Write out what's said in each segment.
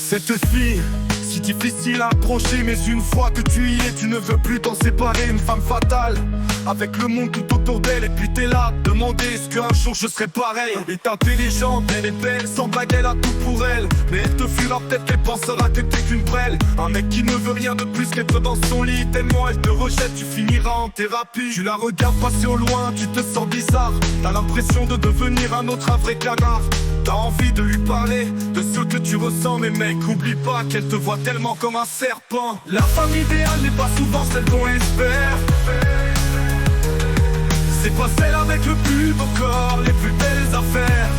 Cette fille, si difficile à approcher, mais une fois que tu y es, tu ne veux plus t'en séparer. Une femme fatale, avec le monde tout autour d'elle. Et puis t'es là, demander est-ce qu'un jour je serai pareil. Elle est intelligente, elle est belle, sans blague elle a tout pour elle. Mais elle te fuira, peut-être qu'elle pensera que t'es qu'une brêle. Un mec qui ne veut rien de plus qu'être dans son lit. Tellement elle te rejette, tu finiras en thérapie. Tu la regardes passer au loin, tu te sens bizarre. T'as l'impression de devenir un autre, un vrai canard. T'as envie de lui parler de ce que tu ressens, mais mec, oublie pas qu'elle te voit tellement comme un serpent. La femme idéale n'est pas souvent celle qu'on espère. C'est pas celle avec le plus beau corps, les plus belles affaires.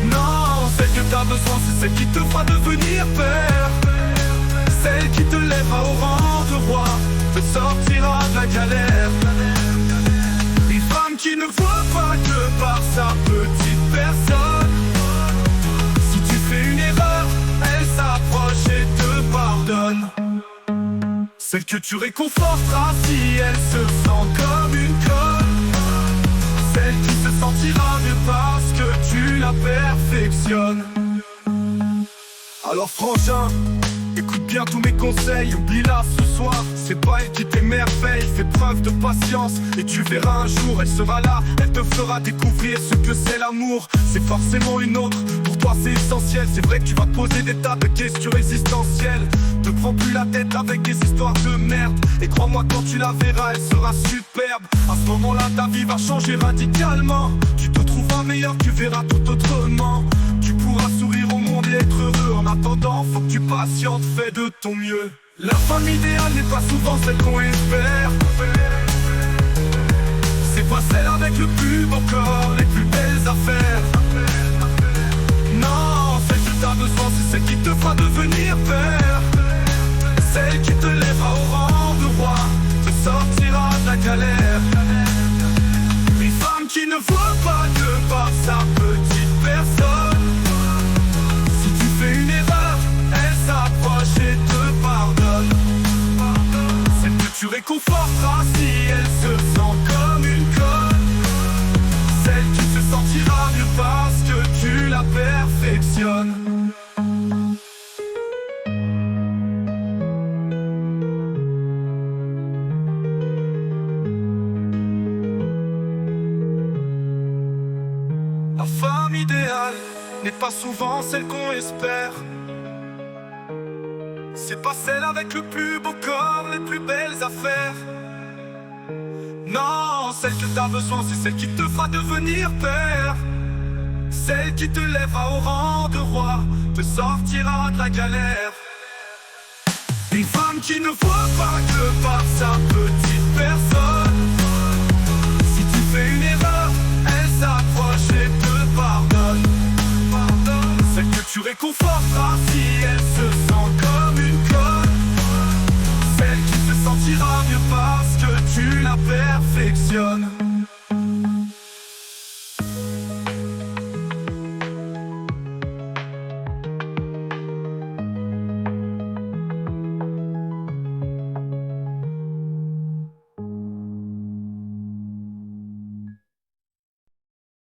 Non, celle que t'as besoin, c'est celle qui te fera devenir père. Celle qui te lèvera au rang de roi, te sortira de la galère. Une femme qui ne voit pas que par sa petite personne. Si tu fais une erreur, elle s'approche et te pardonne. Celle que tu réconforteras si elle se sent comme une conne. Celle qui se sentira mieux parce que tu la perfectionnes. Alors frangin, écoute bien tous mes conseils, oublie-la ce soir. C'est pas elle qui t'émerveille, fais preuve de patience. Et tu verras un jour, elle sera là, elle te fera découvrir ce que c'est l'amour. C'est forcément une autre, pour toi c'est essentiel. C'est vrai que tu vas te poser des tas de questions existentielles. Te prends plus la tête avec des histoires de merde. Et crois-moi, quand tu la verras, elle sera superbe. À ce moment-là, ta vie va changer radicalement. Tu te trouveras meilleur, tu verras tout autrement. Tu pourras sourire au monde et être heureux. En attendant, faut que tu patientes, fais de ton mieux. La femme idéale n'est pas souvent celle qu'on espère. C'est pas celle avec le plus beau corps, les plus belles affaires. Non, celle que t'as besoin, c'est celle qui te fera devenir père. Celle qui te lèvera au rang de roi, te sortira de la galère. Une femme qui ne voit pas que par sa petite personne. Si tu fais une erreur, elle s'approche et te pardonne. Celle que tu réconforteras si elle se sent comme une conne. Celle qui se sentira mieux parce que tu la perfectionnes. La femme idéale n'est pas souvent celle qu'on espère. C'est pas celle avec le plus beau corps, les plus belles affaires. Non, celle que t'as besoin, c'est celle qui te fera devenir père. Celle qui te lèvera au rang de roi, te sortira de la galère. Une femme qui ne voit pas que par sa petite personne. Si tu fais une erreur, elle s'approche et te pardonne. Celle que tu réconforteras